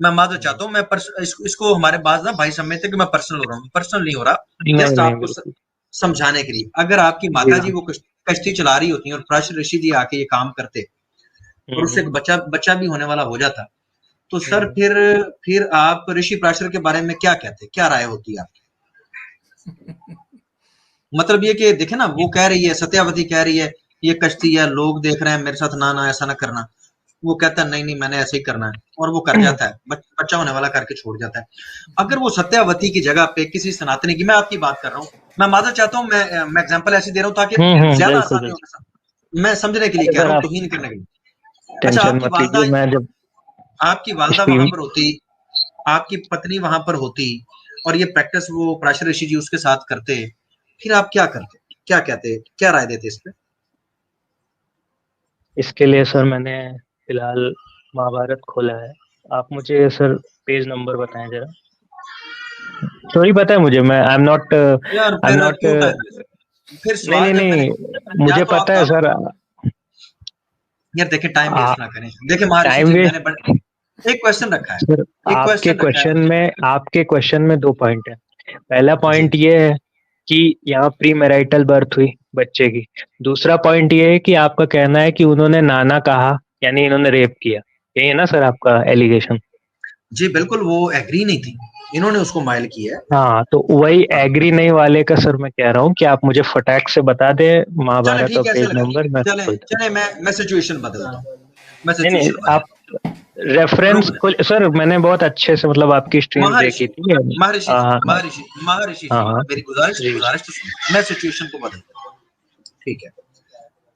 मैं मानना चाहता हूँ, मैं इसको हमारे पास ना भाई समझते कि मैं पर्सनल हो रहा हूँ, पर्सनल नहीं हो रहा, नहीं जस्ट नहीं आपको बिल्कुल समझाने के लिए। अगर आपकी जी माता जी हाँ। वो कश्ती चला रही होती है और पराशर ऋषि जी आके ये काम करते और उससे एक बच्चा भी होने वाला हो जाता, तो सर फिर आप ऋषि पराशर के बारे में क्या कहते, क्या राय होती है आपकी? मतलब ये कि देखे ना, वो कह रही है, सत्यावती कह रही है ये कश्ती है, लोग देख रहे हैं, मेरे साथ ना ऐसा ना करना। वो कहता है नहीं मैंने ऐसे ही करना है, और वो कर जाता है, बच्चा होने वाला करके छोड़ जाता है। अगर वो सत्यावती की जगह पे किसी सनातनी की, मैं आपकी बात कर रहा हूँ, मैं माजर चाहता हूँ, मैं एग्जांपल ऐसे दे रहा हूँ ताकि ज्यादा बिल्कुल आसानी बिल्कुल। हो, मैं समझने के लिए अरे कह सर रहा हूँ, आप तौहीन करने के लिए। अच्छा, टेंशन मत लीजिए, मैं जब आपकी वालदा वहां स्ट्रीम पर होती, आपकी पत्नी वहां पर होती, और ये प्रैक्टिस वो पराशर ऋषि जी उसके साथ करते, फिर आप क्या करते, क्या कहते, क्या राय देते इस पे? इसके लिए सर मैंने फिलहाल महाभारत खोला है। आप मुझे सर पेज नंबर बताएं जरा। स्टोरी पता है मुझे, मैं यार आई एम फिर नॉट क्यों टाइम वेस्ट, फिर नहीं सवाल नहीं जब मैंने, नहीं या मुझे तो पता है आप सर। यार देखिए, टाइम वेस्ट ना करें, देखिए महर्षि टाइम जी वेस्ट मैंने एक क्वेश्चन रखा है, सर। एक क्वेश्चन रखा है। आपके क्वेश्चन में दो पॉइंट है। पहला जी पॉइंट ये है कि यहाँ प्री मैरिटल बर्थ हुई बच्चे की। दूसरा पॉइंट ये है कि आपका कहना है कि उन्होंने नाना कहा, यानी इन्होंने रेप किया। यही है ना सर आपका एलिगेशन? जी बिल्कुल, वो एग्री नहीं थी, इन्होंने उसको माइल किया है। हाँ, तो वही हाँ, एग्री नहीं वाले का सर मैं कह रहा हूँ कि आप मुझे फटाक से बता दें चले महाभारत और ठीक है, ऐसे पेज लगा, नंबर, मैं चले खोलता हूँ। चले मैं सिचुएशन बदलता हूँ, मैं नहीं नहीं, सिचुएशन आप बदलता रेफरेंस हूँ। खोल सर, मैंने बहुत अच्छे से मतलब आपकी स्ट्रीम देखी महर्षि थी। महर्षि जी हाँ महर्षि महर्षि हाँ जी हाँ मेरी गुजारिश जी गुजारिश तो सुनिए, मैं सिचुएशन को बदलता हूँ, ठीक है?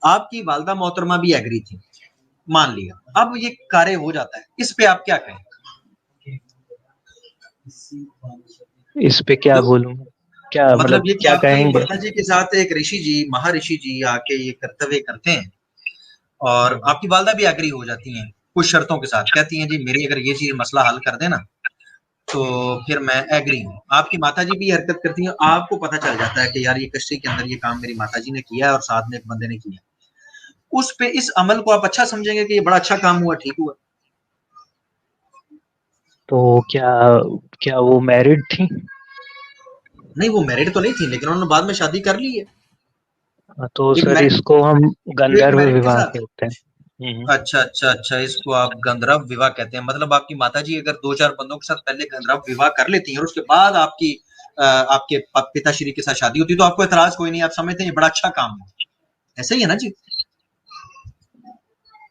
आपकी वालदा मोहतरमा भी एग्री थी, मान लिया, अब ये कार्य हो जाता है, इस पे आप क्या कहें? इस पे क्या देखो, बोलूं, क्या मतलब मतलब ये कि क्या आपकी कहेंगे? माता जी के साथ एक ऋषि जी, महर्षि जी आके ये कर्तव्य करते हैं, और आपकी वालदा भी एग्री हो जाती हैं कुछ शर्तों के साथ, कहती हैं जी मेरी अगर ये चीज मसला हल कर देना तो फिर मैं एग्री हूँ। आपकी माता जी भी हरकत करती हैं, आपको पता चल जाता है कि यार ये कश्ती के अंदर ये काम मेरी माता जी ने किया है और साथ में एक बंदे ने किया, उस पे इस अमल को आप अच्छा समझेंगे कि ये बड़ा अच्छा काम हुआ, ठीक हुआ? तो क्या क्या वो मैरिड थी? नहीं, वो मैरिड तो नहीं थी, लेकिन उन्होंने बाद में शादी कर ली है, तो एक सर मैरिड, इसको हम एक गंधर्व मैरिड के विवाह साथ। कहते हैं। अच्छा अच्छा अच्छा, इसको आप गंधर्व विवाह कहते हैं। मतलब आपकी माताजी अगर 2-4 बंदों के साथ पहले गंधर्व विवाह कर लेती हैं और उसके बाद आपकी आपके पिताश्री के साथ शादी होती है, तो आपको एतराज कोई नहीं, आप समझते हैं ये बड़ा अच्छा काम है, ऐसा ही है ना जी?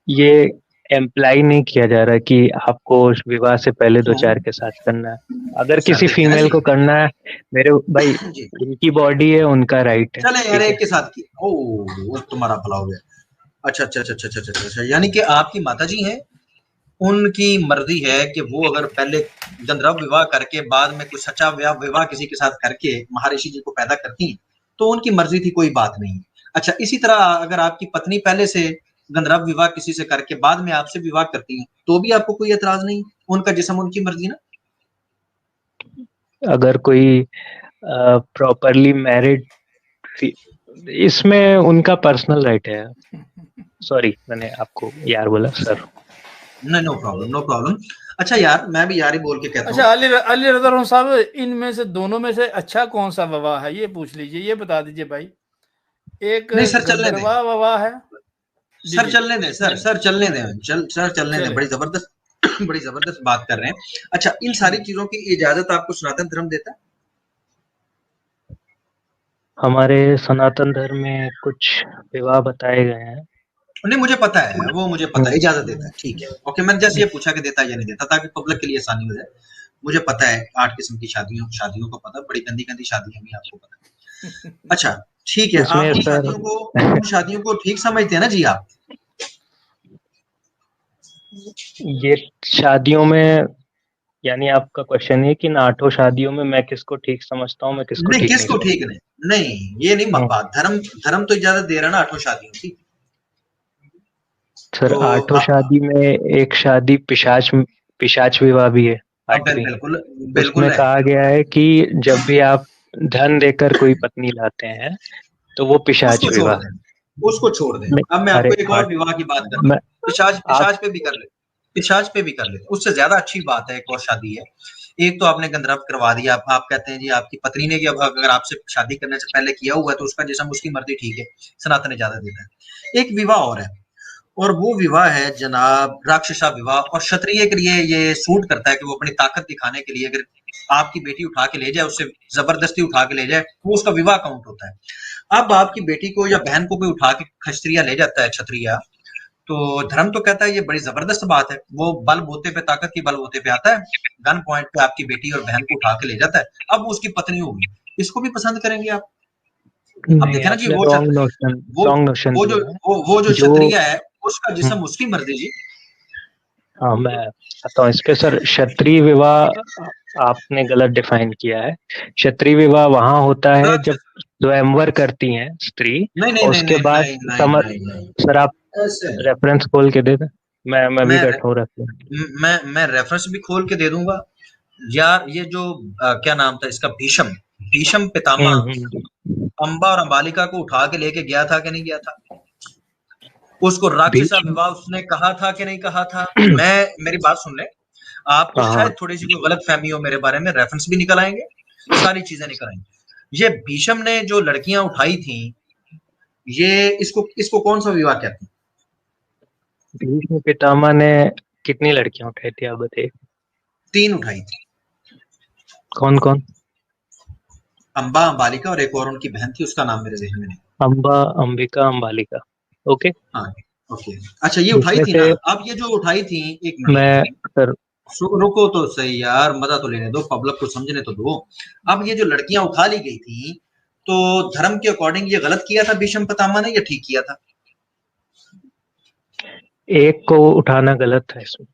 ये एम्प्लाई नहीं किया जा रहा कि आपको विवाह से पहले दो तो चार के साथ करना है। अगर सर किसी देखिए ना फीमेल जी, को करना है, मेरे भाई, जी उनकी बॉडी है, उनका राइट है, चले यार ठीक है। एक के साथ की, ओ तुम्हारा भला हो गया। अच्छा अच्छा अच्छा अच्छा अच्छा अच्छा अच्छा, यानी कि आपकी माताजी हैं, उनकी मर्जी है कि वो अगर पहले गंधर्व विवाह करके बाद में कुछ सच्चा विवाह किसी के साथ करके महर्षि जी को पैदा करती हैं, तो उनकी मर्जी थी, कोई बात नहीं। अच्छा, इसी तरह अगर आपकी पत्नी पहले से गंधर्व विवाह किसी से करके बाद में आपसे विवाह करती है, तो भी आपको कोई एतराज नहीं, उनका जिस्म उनकी मर्जी ना। अगर कोई प्रॉपरली मैरिड, इसमें उनका पर्सनल राइट है। सॉरी मैंने आपको यार बोला सर। नहीं, नो प्रॉब्लम नो प्रॉब्लम। अच्छा यार, मैं भी यार ही बोल के कहता अच्छा, हूँ। अली रज़ा साहब, इनमें से दोनों में से अच्छा कौन सा विवाह है, ये पूछ लीजिए, ये बता दीजिए भाई। एक नहीं सर, चलने दें, गंधर्वा विवाह है। जी सर जी, चलने दें, सर सर चलने दें, सर चलने दें, चले। बड़ी जबरदस्त बड़ी जबरदस्त बात कर रहे हैं। अच्छा, इन सारी चीजों की इजाजत आपको सनातन धर्म देता है? हमारे सनातन धर्म में कुछ विवाह बताए गए हैं। नहीं, मुझे पता है, वो मुझे पता है, हम्म, इजाजत देता है, ठीक है, ओके। मैंने जैसे ये पूछा कि देता है या नहीं देता, ताकि पब्लिक के लिए आसानी हो जाए। मुझे पता है 8 किस्म की शादियों शादियों को पता है, बड़ी गंदी गंदी शादियां भी आपको पता है। अच्छा, ठीक है, उसमें आप सर उन शादियों को ठीक समझते हैं ना जी आप? ये शादियों में यानी आपका क्वेश्चन है कि इन 8 शादियों में मैं किसको ठीक समझता हूँ, मैं किसको नहीं, ठीक नहीं किसको ठीक समझता। नहीं, ये नहीं बात। धर्म तो इजाजत दे रहा है ना 8 शादियों की। सर तो 8 शादी में एक शादी पिशाच विवाह भी है, 8वीं। बिल्कुल उसमें बिल्कुल है। कहा गया है कि जब भी आप धन देकर कोई पत्नी लाते हैं तो वो पिशाच उसको छोड़ विवाह। दें, उसको छोड़ दें। नहीं, अब मैं अरे आपको एक और 8 विवाह की बात करता मैं हूँ। पिशाच आप पिशाच पे भी कर लेते, उससे ज्यादा अच्छी बात है। एक और शादी है। एक तो आपने गंधर्व करवा दिया, आप कहते हैं जी आपकी पत्नी ने अब अगर आपसे शादी करने से पहले किया हुआ है तो उसका जिस्म उसकी मर्जी, ठीक है, सनातन इजाजत देता है। एक विवाह और है, और वो विवाह है जनाब राक्षसा विवाह। और क्षत्रिय के लिए ये सूट करता है कि वो अपनी ताकत दिखाने के लिए अगर आपकी बेटी उठा के ले जाए, उससे जबरदस्ती उठा के ले जाए, वो उसका विवाह काउंट होता है। अब आपकी बेटी को या बहन को कोई उठा के क्षत्रिय ले जाता है, क्षत्रिय, तो धर्म तो कहता है ये बड़ी जबरदस्त बात है। वो बल बोते पे, ताकत की बल बोते पे आता है, गन पॉइंट पे आपकी बेटी और बहन को उठा के ले जाता है। अब वो उसकी पत्नी होगी, इसको भी पसंद करेंगे आप? अब नहीं, देखे ना जी, आपने रॉन्ग नोशन वो जो दिया है। वो जो जो क्षत्रिय है, उसका हम्म, जिस्म उसकी मर्जी जी। हाँ, मैं आता हूँ इस पे सर। क्षत्रिय विवाह आपने गलत डिफाइन किया है। क्षत्रिय विवाह वहां होता है जब राक्षस। स्वयंवर करती हैं स्त्री, नहीं नहीं और नहीं उसके नहीं बाद नहीं नहीं समझ। नहीं नहीं, सर आप ऐसे नहीं। रेफरेंस खोल के दे दें, मैं भी मैं बैठा हूँ रेफरेंस। मैं रेफरेंस भी खोल के दे दूंगा यार। ये जो क्या नाम था इसका, भीषम, भीषम पितामह हम्म। अंबा और अंबालिका को उठा के लेके गया था कि नहीं गया था? उसको राक्षसा बीच में विवाह उसने कहा था कि नहीं कहा था? मेरी बात सुन ले। आपको हाँ, शायद थोड़ी सी कोई गलत फहमी हो मेरे बारे में, रेफरेंस भी निकल आएंगे, सारी चीजें निकल आएंगी। ये भीषम ने जो लड़कियां उठाई थी, ये इसको इसको कौन सा विवाह कहते हैं? भीष्म पितामह ने कितनी लड़कियां उठाई थी आप बताइए। 3 उठाई थी। कौन कौन? अंबा, अंबालिका और एक और उनकी बहन थी, उसका नाम मेरे ज़हन में नहीं। अम्बा, अंबिका, अंबालिका। ओके। हाँ, ओके। अच्छा, ये उठाई जिसमें थी ना? से अब ये जो उठाई थी, 1 मिनट, मैं सर रुको तो सही यार, मज़ा तो लेने दो, पब्लिक को समझने तो दो। अब ये जो लड़कियाँ उठा ली गई थी, तो धर्म के अकॉर्डिंग ये गलत किया था भीष्म पितामह ने या ठीक किया था? एक को उठाना गलत था इसमें।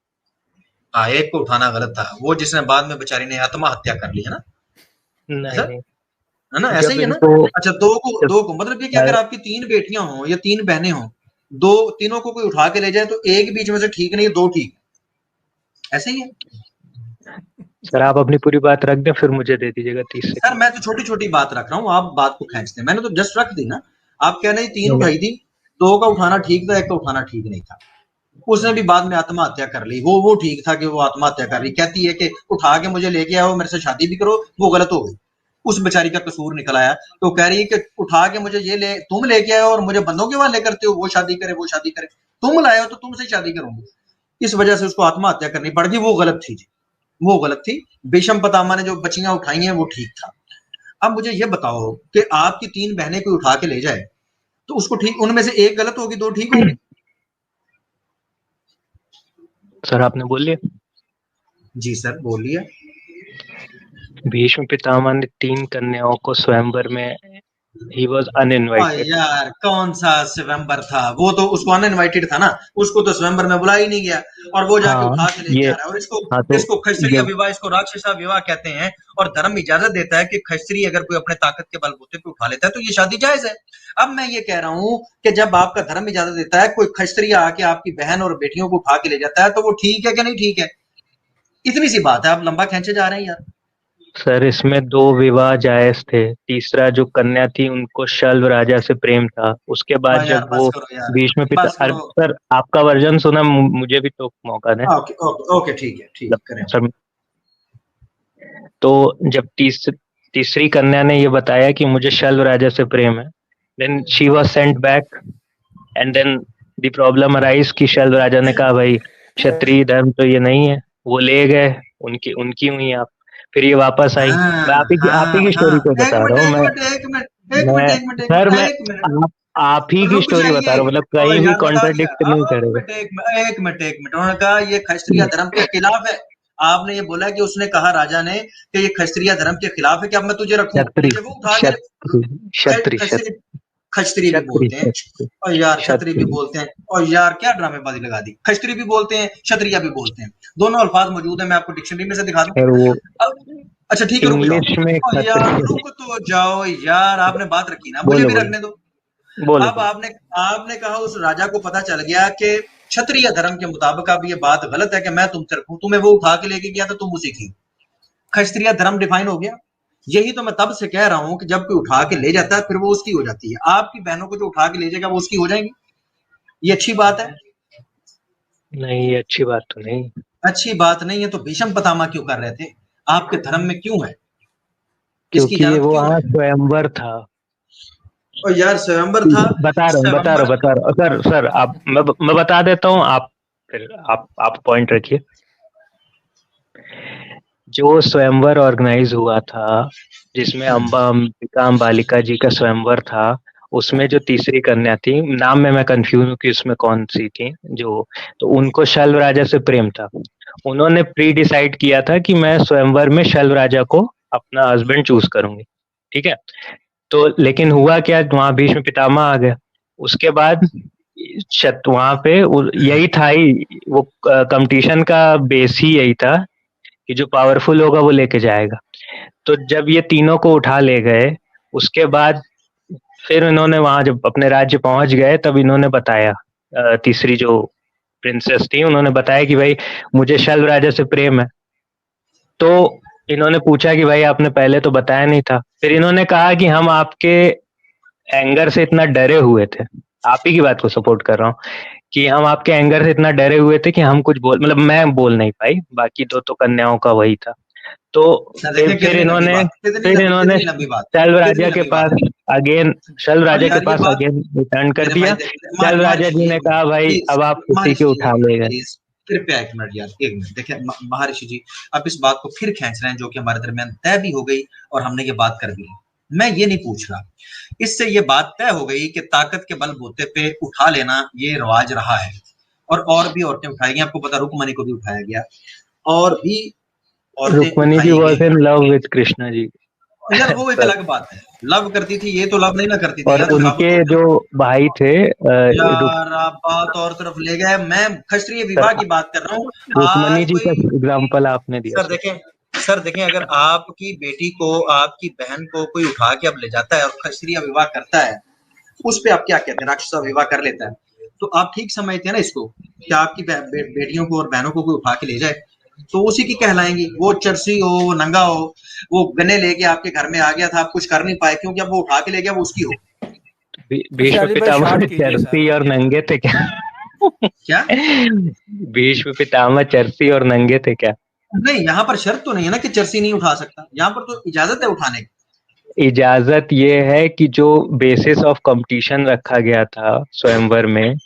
हाँ, एक को उठाना गलत था, वो जिसने बाद में बेचारी ने आत्महत्या कर ली, है ना? नहीं ऐसा? नहीं, है ना? ऐसा जब ही है ना? इनको अच्छा, जब 2 को मतलब ये कि अगर आपकी 3 बेटियाँ हों या 3 बहनें हों, 2 तीनों को कोई उठा के ले जाए तो एक बीच में से ठीक नहीं है, 2 ठीक, ऐसा ही है? सर आप अपनी पूरी बात रख दें, फिर मुझे दे दीजिएगा 30 सर सेकंड। मैं तो छोटी-छोटी बात रख रहा हूँ, आप बात को खींचते हैं। मैंने तो जस्ट रख दी ना। आप कह रहे हैं 3 नहीं नहीं, उठाई थी, 2 का उठाना ठीक था, 1 का उठाना ठीक नहीं था। उसने भी बाद में आत्महत्या कर ली। वो ठीक था कि वो आत्महत्या कर रही। कहती है कि उठा के मुझे लेके आओ, मेरे से शादी भी करो, वो गलत हो गई। उस बेचारी का कसूर निकल आया। तो कह रही है कि उठा के मुझे तुम लेके आए हो और मुझे बंदों के हवाले करते हो, वो शादी करे, वो शादी करे। तुम लाए हो तो तुमसे शादी करूंगी। इस वजह से उसको आत्महत्या करनी पड़ गई। वो गलत थी जी, वो गलत थी। भीष्म पितामह ने जो बच्चियां उठाई हैं वो ठीक था। अब मुझे ये बताओ कि आपकी 3 बहनें कोई उठा के ले जाए तो उसको ठीक, उनमें से एक गलत होगी, 2 ठीक होंगी? सर आपने बोल लिया। जी सर, बोलिए। भीष्म पितामह ने 3 कन्याओं को स्वयंवर में, ही वॉज अनइनवाइटेड। यार कौन सा स्वयंवर था? वो तो उसको अनइनवाइटेड था ना, उसको तो स्वयंवर में बुलाया ही नहीं गया, और वो जाके हाँ उठा के लेके ये, आ रहा है। और इसको हाँ तो इसको क्षत्रिय जब विवाह, इसको राक्षसा विवाह कहते हैं। और धर्म इजाजत देता है कि क्षत्रिय अगर कोई अपने ताकत के बलबूते पे उठा लेता है तो ये शादी जायज है। अब मैं ये कह रहा हूं कि जब आपका धर्म इजाजत देता है, कोई क्षत्रिय आके आपकी बहन और बेटियों को उठा के ले जाता है, तो वो ठीक है कि नहीं ठीक है? इतनी सी बात है, आप लंबा खींचे जा रहे हैं यार। सर इसमें 2 विवाह जायज थे। तीसरा जो कन्या थी उनको शल्व राजा से प्रेम था। उसके बाद हाँ यार, जब बस वो करो यार, भीष्म पिता, बस अरे करो। सर आपका वर्जन सुना, मुझे भी तो मौका दें। ओके ओके ओके, ठीक है, ठीक मतलब है, करें। सर, तो जब तीसरी कन्या ने ये बताया कि मुझे शल्व राजा से प्रेम है, then she was sent back, and then the problem arise कि शल्व राजा ने कहा भाई क्षत्रिय धर्म तो ये नहीं है, वो ले गए, उनकी उनकी हुई आप, फिर ये वापस आई। हाँ मैं आप ही हाँ की हाँ, स्टोरी को एक बता मिनट रहा हूँ। एक मैं मिनट एक मिनट एक मिनट मैं एक मिनट एक सर मिनट मैं एक मिनट, आप ही की रुक स्टोरी बता रहा जाइए। हूँ, मतलब और कहीं भी यार बता दिया। कॉन्ट्रडिक्ट नहीं एक करेगा। मिनट एक मिनट एक मिनट, उन्होंने कहा ये क्षत्रिय धर्म के खिलाफ है। आपने ये बोला कि उसने कहा राजा ने कि ये क्षत्रिय धर्म के खिलाफ है, कि अब मैं तुझे रखूं, क्षत्रिय ठीक है, वो उठा के क्षत्रिय क्षत्रिय क्षत्रिय क्षत्रिय खचत्री भी बोलते हैं, और यार क्षत्रिय भी बोलते हैं, और यार क्या ड्रामेबाजी लगा दी, खचत्री भी बोलते हैं, क्षत्रिय भी बोलते हैं, दोनों अल्फाज मौजूद है, मैं आपको डिक्शनरी में से दिखा दूं। अच्छा ठीक है, रुक जाओ यार, रुक तो जाओ यार, आपने बात रखी ना, मुझे भी रखने दो। अब आपने कहा उस राजा को पता चल गया कि क्षत्रिय धर्म के मुताबिक अब ये बात गलत है कि मैं तुमसे रखूं, तुम्हें वो उठा के लेके गया तो तुम उसी की, क्षत्रिय धर्म डिफाइन हो गया। यही तो मैं तब से कह रहा हूं कि जब कोई उठा के ले जाता है फिर वो उसकी हो जाती है। आपकी बहनों को जो उठा के ले जाएगा वो उसकी हो जाएंगी, ये अच्छी बात है? नहीं, अच्छी बात तो नहीं। अच्छी बात नहीं है तो भीष्म पितामह क्यों कर रहे थे? आपके धर्म में क्यों है? क्योंकि वो वहां स्वयंवर था। और यार स्वयंवर था, बता रहा हूँ सर आप, मैं बता देता हूँ, आप फिर आप पॉइंट रखिए। जो स्वयंवर ऑर्गेनाइज हुआ था, जिसमें अंबिका अंबालिका जी का स्वयंवर था, उसमें जो तीसरी कन्या थी, नाम में मैं कंफ्यूज हूँ कि उसमें कौन सी थी, तो उनको शल्व राजा से प्रेम था। उन्होंने प्री डिसाइड किया था कि मैं स्वयंवर में शल्व राजा को अपना हस्बैंड चूज करूंगी, ठीक है। तो लेकिन हुआ क्या, वहां भीष्म पितामह आ गए। उसके बाद वहां पे यही था ही, वो कंपटीशन का बेस ही यही था कि जो पावरफुल होगा वो लेके जाएगा। तो जब ये तीनों को उठा ले गए, उसके बाद फिर इन्होंने वहां जब अपने राज्य पहुंच गए, तब इन्होंने बताया, तीसरी जो प्रिंसेस थी, उन्होंने बताया कि भाई मुझे शल्व राजा से प्रेम है। तो इन्होंने पूछा कि भाई आपने पहले तो बताया नहीं था। फिर इन्होंने कहा कि हम आपके एंगर से इतना डरे हुए थे, आप ही की बात को सपोर्ट कर रहा हूँ, कि हम आपके एंगर से इतना डरे हुए थे कि हम कुछ मतलब मैं बोल नहीं पाई, बाकी दो तो कन्याओं का वही था। तो फिर इन्होंने शल्व राजा के पास अगेन रिटर्न कर दिया। शल्व राजा जी ने कहा भाई अब आप किसी के उठा ले गए। कृपया एक मिनट यार, एक मिनट देखिए महर्षि जी, आप इस बात को फिर खींच रहे हैं जो कि हमारे दरमियान तय भी हो गई और हमने ये बात कर भी। मैं ये नहीं पूछ रहा, इससे ये बात तय हो गई कि ताकत के बलबूते पे उठा लेना ये रिवाज रहा है, और भी औरतें उठाई गई। आपको पता रुक्मणी को भी उठाया गया, और भी Rukmani ji was in love with Krishna ji. यार वो एक अलग बात है, लव करती थी, ये तो लव नहीं ना करती थी। और उनके जो भाई थे, यार आप बात और तरफ ले गए। मैं क्षत्रिय विवाह की बात कर रहा हूँ। रुक्मणी जी का एग्जांपल आपने दिया। सर देखें, अगर आपकी बेटी को, आपकी बहन को कोई उठा के अब ले जाता है और क्षत्रिय विवाह करता है, उस पे आप क्या कहते हैं? राक्षस विवाह कर लेता है, तो आप ठीक समझते हैं ना इसको, कि आपकी बेटियों को और बहनों को कोई उठा के ले जाए तो उसी की कहलाएंगी। वो चरसी हो, वो नंगा हो, वो गन्ने लेके आपके घर में आ गया था, आप कुछ कर नहीं पाए क्योंकि अब वो उठा के ले गया, वो उसकी हो। भीष्म पितामह चरसी और नंगे थे क्या? क्या भीष्म पितामह चरसी और नंगे थे क्या? नहीं, यहाँ पर शर्त तो नहीं है ना कि चरसी नहीं उठा सकता, यहाँ पर तो इजाजत है उठाने की। इजाजत ये है कि जो बेसिस ऑफ कंपटीशन रखा गया था स्वयंवर में,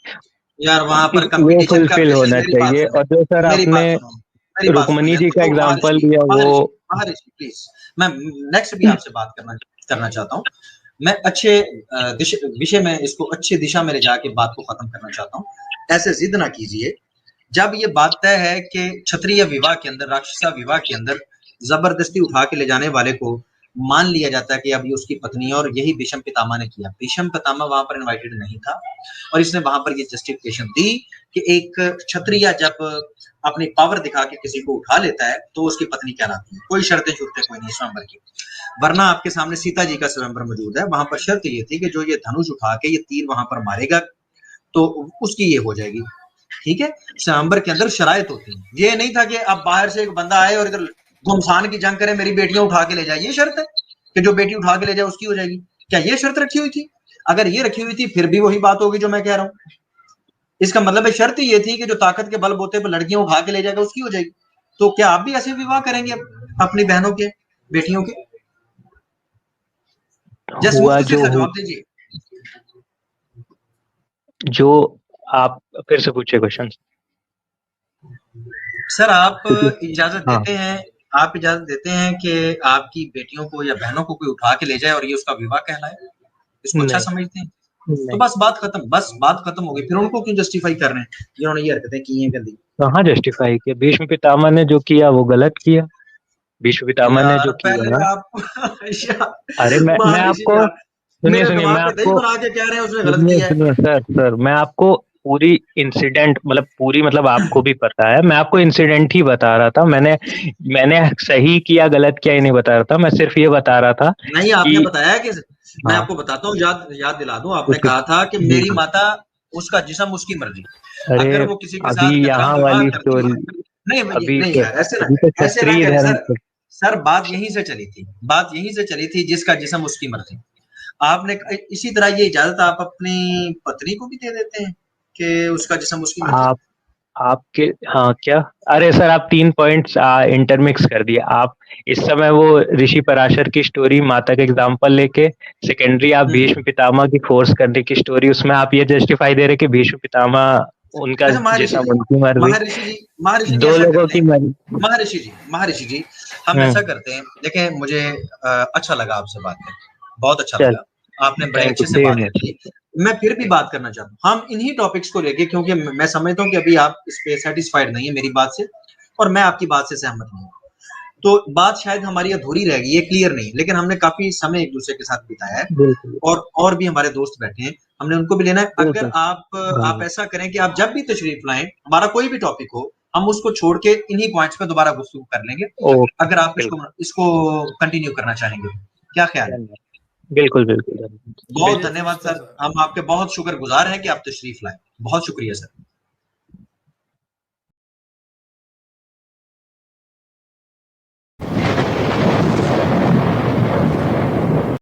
यार वहां पर कंपटीशन फुलफिल होना चाहिए। और जो सर आपने रुक्मणी जी का एग्जांपल दिया, वो प्लीज मैं नेक्स्ट भी आपसे बात करना चाहता हूँ। मैं अच्छे विषय में, इसको अच्छे दिशा में ले जाके बात को खत्म करना चाहता हूँ। ऐसे जिद ना कीजिए। जब ये बात तय है कि क्षत्रिय विवाह के अंदर, राक्षसा विवाह के अंदर जबरदस्ती उठा के ले जाने वाले को मान लिया जाता है कि अब ये उसकी पत्नी है, और यही भीष्म पितामह ने किया। भीष्म पितामह वहां पर इनवाइटेड नहीं था, और इसने वहां पर ये जस्टिफिकेशन दी कि एक क्षत्रिय जब अपनी पावर दिखा के किसी को उठा लेता है तो उसकी पत्नी कहलाती है। कोई शर्तें छूटते कोई नहीं स्वयंवर की। वरना आपके सामने सीता जी का स्वयंवर मौजूद है, वहां पर शर्त ये थी कि जो ये धनुष उठा के ये तीर वहां पर मारेगा तो उसकी ये हो जाएगी, ठीक है। स्वयंवर के अंदर शरायत होती है। ये नहीं था कि अब बाहर से एक बंदा आए और इधर घुमसान की जंग करे, मेरी बेटियां उठा के ले जाए। ये शर्त है कि जो बेटी उठा के ले जाए उसकी हो जाएगी। क्या ये शर्त रखी हुई थी? अगर ये रखी हुई थी फिर भी वही बात होगी जो मैं कह रहा हूं। इसका मतलब है शर्त ये थी कि जो ताकत के बलबूते पर लड़कियां उठा के ले जाएगा उसकी हो जाएगी। तो क्या आप भी ऐसे विवाह करेंगे अपनी बहनों के, बेटियों के? जवाब दीजिए। जो आप फिर से पूछे क्वेश्चन। सर आप इजाजत देते हैं, आप इजाजत देते हैं कि आपकी बेटियों को या बहनों को कोई उठा के ले जाए और ये उसका विवाह कहलाए? इसको अच्छा समझते हैं? तो बस बात खत्म हो गई। फिर उनको क्यों जस्टिफाई कर रहे हैं जिन्होंने ये हरकतें की हैं गंदी? कहाँ जस्टिफाई किया? भीष्म पितामह ने जो किया वो गलत किया। भीष्म पितामह ने जो किया, अरे मैं आपको सुनिए मेरे मैं दिमाग पे दही आपको बना के कह रहे हैं उसने गलत किया है। सुनिए सर मैं आपको पूरी इंसिडेंट मतलब आपको भी पता है, मैं आपको इंसिडेंट ही बता रहा था। मैंने सही किया गलत किया ही नहीं बता रहा था, मैं सिर्फ ये बता रहा था नहीं, कि आपने बताया कि मैं हाँ आपको बताता हूँ, याद दिला दूं, आपने कुछ कहा था कि जी मेरी जी। माता, उसका जिस्म उसकी मर्जी, अरे अगर वो किसी के अभी साथ कतरा यहाँ विवाह वाली करती स्टोरी, है। नहीं अभी नहीं तो यार, अभी तो ऐसे ना क्षत्रिय करें धर्म सर। सर बात यहीं से चली थी, बात यहीं से चली थी, जिसका जिस्म उसकी मर्जी। आपने इसी तरह ये इजाजत आप अपनी पत्नी को भी दे देते हैं कि उसका जिस्म उसकी मर्जी। आप आपके हाँ क्या, अरे सर आप 3 पॉइंट्स इंटरमिक्स कर दिए आप। इस समय वो ऋषि पराशर की स्टोरी माता का एग्जांपल लेके, सेकेंडरी आप भीष्म पितामह की फोर्स करने की स्टोरी, उसमें आप ये जस्टिफाई दे रहे कि भीष्म पितामह उनका अच्छा जिसम उनकी मर्जी, महर्षि जी दो ऐसा लोगों करते की हैं। मर्जी। महर्षि जी हम ऐसा हम्म। करते हैं, देखिए मुझे अच्छा लगा आपसे बात करके, बहुत अच्छा चल, लगा, आपने बड़े थैंक यू अच्छे से सेम बात है। की। मैं फिर भी बात करना चाहता हूँ, हम इन्हीं टॉपिक्स को लेके, क्योंकि मैं समझता हूँ कि अभी आप इस पे सेटिस्फाइड नहीं है मेरी बात से, और मैं आपकी बात से सहमत नहीं हूँ। तो बात शायद हमारी अधूरी रह गई, ये क्लियर नहीं, लेकिन हमने काफी समय एक दूसरे के साथ बिताया है, बिल्कुल और भी हमारे दोस्त बैठे हैं, हमने उनको भी लेना है। अगर बिल्कुल। आप हाँ ऐसा करें कि आप जब भी तशरीफ लाएं, हमारा कोई भी टॉपिक हो, हम उसको छोड़ के इन्हीं पॉइंट्स पे दोबारा गुफ्तगू कर लेंगे, ओके अगर आप बिल्कुल। इसको कंटिन्यू करना चाहेंगे। क्या ख्याल है? धन्यवाद। बिल्कुल बिल्कुल धन्यवाद। बहुत बेशक धन्यवाद सर, सर। हम आपके बहुत शुक्रगुजार हैं कि आप तशरीफ लाए। बहुत शुक्रिया सर।